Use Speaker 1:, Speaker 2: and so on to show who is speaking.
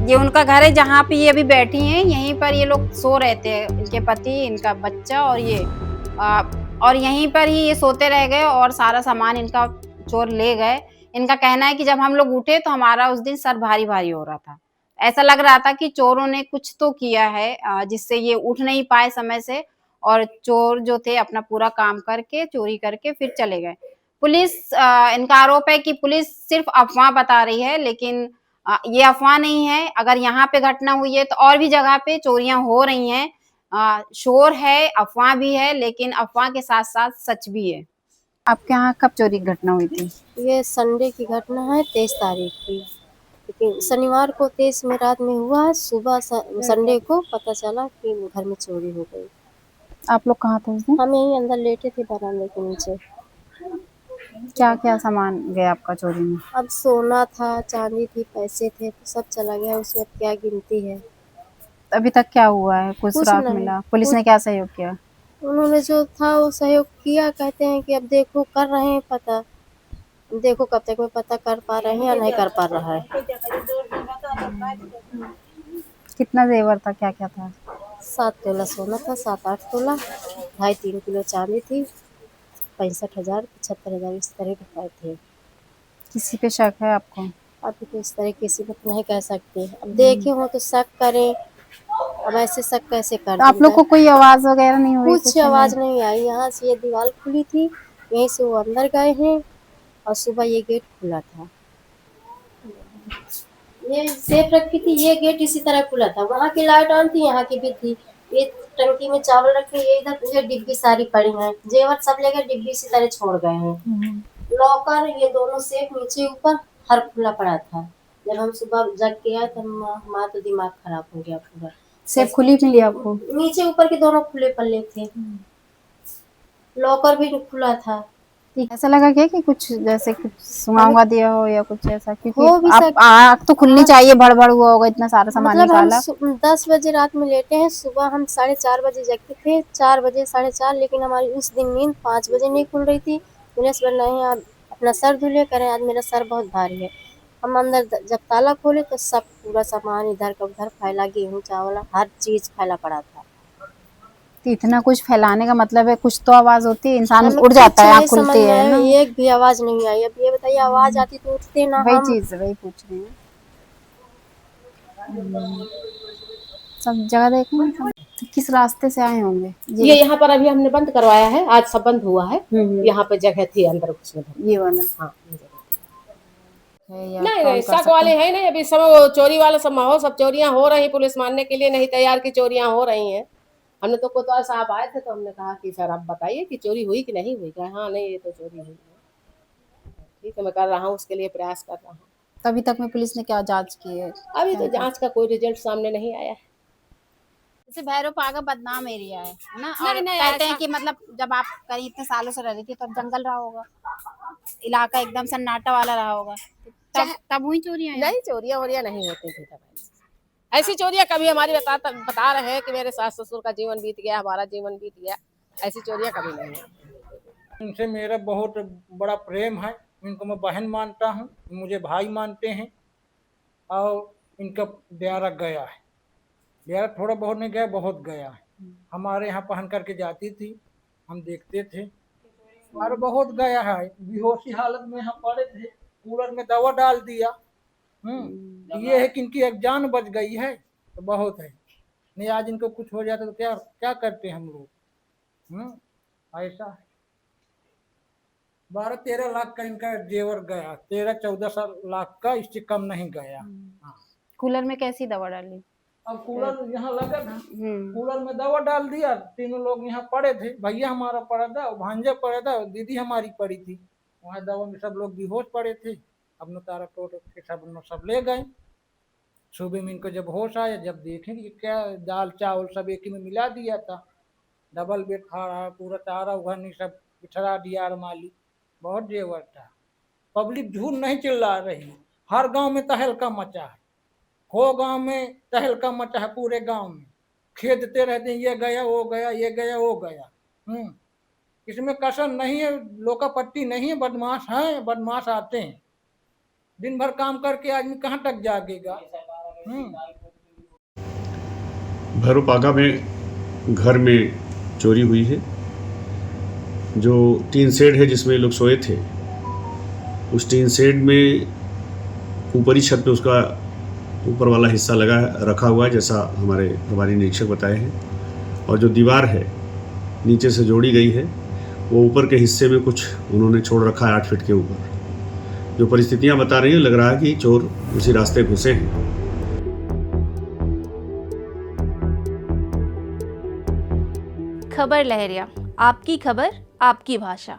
Speaker 1: ये उनका घर है जहाँ पे ये अभी बैठी हैं, यहीं पर ये लोग सो रहे थे, इनके पति, इनका बच्चा और ये और यहीं पर ही ये सोते रह गए और सारा सामान इनका चोर ले गए। इनका कहना है कि जब हम लोग उठे तो हमारा उस दिन सर भारी-भारी हो रहा था। ऐसा लग रहा था कि चोरों ने कुछ तो किया है जिससे ये उठ नहीं पाए समय से और चोर जो थे अपना पूरा काम करके, चोरी करके फिर चले गए। पुलिस इनका आरोप है कि पुलिस सिर्फ़ अफ़वाह बता रही है लेकिन ये अफ़वाह नहीं है, अगर यहाँ पे घटना हुई है तो और भी जगह पे चोरियाँ हो रही हैं। शोर है, अफ़वाह भी है लेकिन अफ़वाह के साथ-साथ सच भी है। आपके यहाँ कब चोरी की घटना हुई थी?
Speaker 2: ये संडे की घटना है 23 तारीख की। लेकिन शनिवार को 23 में रात में हुआ है, सुबह संडे को पता चला कि घर में चोरी हो गई।
Speaker 1: आप लोग कहाँ थे उस दिन?
Speaker 2: हम यहीं अंदर लेटे थे बरामदे के नीचे।
Speaker 1: क्या-क्या सामान गया आपका चोरी में?
Speaker 2: अब सोना था, चांदी थी, पैसे थे, तो सब चला गया, उसमें अब क्या गिनती है।
Speaker 1: अभी तक क्या हुआ है? कुछ
Speaker 2: कुछ
Speaker 1: सुराग
Speaker 2: नहीं,
Speaker 1: मिला? पुलिस
Speaker 2: कुछ
Speaker 1: ने क्या सहयोग किया?
Speaker 2: उन्होंने जो था वो सहयोग किया, कहते हैं कि अब देखो कर रहे हैं पता। देखो कब तक में पता कर पा रहे हैं या नहीं कर पा रहा है।
Speaker 1: कितना ज़ेवर था, क्या-क्या था?
Speaker 2: 7 तोला सोना था, 7-8 तोला, ढाई 3 किलो चांदी थी, 65,000 75,000 इस तरह के रुपए थे।
Speaker 1: किसी पे शक है आपको?
Speaker 2: अभी तो इस तरह किसी को तो नहीं कह सकते। अब देखे हों तो शक करें, अब ऐसे शक कैसे कर
Speaker 1: तो आप
Speaker 2: दी
Speaker 1: लोग
Speaker 2: जाए?
Speaker 1: को कोई आवाज़ वगैरह नहीं हुई
Speaker 2: कुछ
Speaker 1: कुछ नहीं?
Speaker 2: आवाज़ नहीं आई, यहाँ से ये दीवार खुली थी, यहीं से वो अंदर गए हैं और सुबह ये गेट खुला था। ये सेफ रखी थी, ये गेट इसी तरह खुला था, वहाँ की लाइट ऑन थी, यहाँ की भी थी। ये टंकी में चावल रखे, ये इधर ये डिब्बी सारी पड़ी हैं, जेवर सब लेकर डिब्बी इसी तरह छोड़ गए हैं। लॉकर ये दोनों सेफ नीचे ऊपर हर खुला पड़ा था। जब हम सुबह जग के आए तो हमारा तो दिमाग खराब हो गया पूरा।
Speaker 1: सेफ खुली मिली आपको?
Speaker 2: नीचे ऊपर के दोनों खुले पल्ले थे, लॉकर भी खुला था।
Speaker 1: ऐसा लगा क्या कि कुछ जैसे कुछ
Speaker 2: अभी
Speaker 1: सुंघा दिया हो या कुछ ऐसा? क्योंकि
Speaker 2: हो भी
Speaker 1: आप
Speaker 2: सक
Speaker 1: आँख तो खुलनी
Speaker 2: हाँ,
Speaker 1: चाहिए, भड़-भड़ हुआ होगा, इतना सारा सामान
Speaker 2: मतलब हम
Speaker 1: निकाला।
Speaker 2: 10 बजे रात में लेटे हैं, सुबह हम 4:30 बजे जगते थे, 4 बजे 4:30, लेकिन हमारी उस दिन नींद 5 बजे नहीं खुल रही थी। दिनेश बोल नहीं आप अपना सर धुलिए, कह रहे हैं आज मेरा सर बहुत भारी है। हम अंदर जब ताला खोले तो सब पूरा सामान इधर का उधर फैला, गेहूँ चावल हर चीज़ फैला पड़ा था।
Speaker 1: तो इतना कुछ फैलाने का मतलब है कुछ तो आवाज़ होती है, इंसान
Speaker 2: हमें
Speaker 1: उठ
Speaker 2: कुछ
Speaker 1: जाता है, आँख
Speaker 2: नहीं समझ
Speaker 1: खुलती
Speaker 2: में
Speaker 1: है
Speaker 2: आया,
Speaker 1: ना?
Speaker 2: एक भी आवाज़ नहीं आई। अब ये बताइए आवाज़ आती तो उठते ना
Speaker 1: वही
Speaker 2: हम।
Speaker 1: चीज़ वही पूछ रही हूँ। सब जगह देखें ना सब। तो किस रास्ते से आए होंगे?
Speaker 3: ये यहाँ पर अभी हमने बंद करवाया है, आज सब बंद हुआ है। यहाँ पे जगह थी अंदर घुसने भर।
Speaker 1: ये वाला
Speaker 3: हाँ ये जगह
Speaker 1: है या
Speaker 3: नहीं
Speaker 1: कॉल
Speaker 3: नहीं
Speaker 1: कर
Speaker 3: शक
Speaker 1: सकते
Speaker 3: वाले
Speaker 1: हैं?
Speaker 3: है नहीं, अभी सब वो चोरी वाला सब माहौल, सब चोरियां हो रही, पुलिस मानने के लिए नहीं तैयार की चोरियां हो रही हैं। हमने तो कोतवाल साहब आए थे तो हमने कहा कि सर आप बताइए कि चोरी हुई कि नहीं हुई। कहा हाँ नहीं ये तो चोरी हुई है। ठीक है मैं कर रहा हूँ, उसके लिए प्रयास कर रहा हूँ।
Speaker 1: अभी तक में पुलिस ने क्या जांच की है?
Speaker 3: अभी
Speaker 1: क्या
Speaker 3: तो जांच का कोई रिजल्ट सामने नहीं आया है।
Speaker 1: जैसे भैरव पागा बदनाम एरिया है ना? और
Speaker 3: नहीं नहीं
Speaker 1: कहते हैं
Speaker 3: ऐसा
Speaker 1: कि मतलब जब आप कहीं इतने सालों से रह रही थी तब जंगल रहा होगा, इलाका एकदम सन्नाटा वाला रहा होगा, तब तब हुई चोरियां यहाँ?
Speaker 3: नहीं चोरियां वोरियां नहीं होती थी तब। ऐसी चोरियां कभी हमारी बता रहे हैं कि मेरे सास ससुर का जीवन बीत गया, हमारा जीवन बीत गया, ऐसी चोरियां कभी नहीं होती।
Speaker 4: इनसे मेरा बहुत बड़ा प्रेम है, इनको मैं बहन मानता हूँ, मुझे भाई मानते हैं और इनका ब्यारा गया है। ब्यारा थोड़ा बहुत नहीं गया, बहुत गया है। हमारे यहाँ पहन करके जाती थी, हम देखते थे और बहुत गया है। बेहोशी हालत में यहाँ पड़े थे, कूलर में दवा डाल दिया। ये है कि इनकी एक जान बच गई है तो बहुत है। नहीं आज इनको कुछ हो जाता तो क्या क्या करते हम लोग। ऐसा है। 12-13 लाख का इनका जेवर गया, 13-14 लाख का, इससे कम नहीं गया। हाँ।
Speaker 1: कूलर में कैसी दवा डाली?
Speaker 4: अब कूलर यहाँ लगा था, कूलर में दवा डाल दिया। तीनों लोग यहाँ पड़े थे, भैया हमारा पड़ा था, भांजा पड़ा था, दीदी हमारी पड़ी थी। वहाँ दवा में सब लोग बेहोश पड़े थे। अब तारा तोड़ के सब ले गए। सुबह में इनको जब होश आया, जब देखें कि क्या दाल चावल सब एक ही में मिला दिया था, डबल बेड खा रहा, पूरा तारा उघर नहीं सब बिछड़ा दिया अरमाली। बहुत जेवर था। पब्लिक झूठ नहीं चिल्ला रही, हर गांव में तहलका मचा है। हो गांव में तहलका मचा है, पूरे गांव में खेदते रहते हैं, ये गया वो गया, ये गया वो गया। इसमें कसर नहीं है, लोका पट्टी नहीं है, बदमाश हैं, बदमाश आते हैं। दिन भर काम करके आदमी कहाँ तक जागेगा।
Speaker 5: भैरोपागा में घर में चोरी हुई है। जो टीन शेड है जिसमें ये लोग सोए थे, उस टीन शेड में ऊपरी छत पे उसका ऊपर वाला हिस्सा रखा हुआ है, जैसा हमारे प्रभारी निरीक्षक बताए हैं। और जो दीवार है नीचे से जोड़ी गई है, वो ऊपर के हिस्से में कुछ उन्होंने छोड़ रखा है 8 फीट के ऊपर। जो परिस्थितियां बता रही हैं, लग रहा है कि चोर उसी रास्ते घुसे हैं।
Speaker 6: खबर लहरिया, आपकी खबर आपकी भाषा।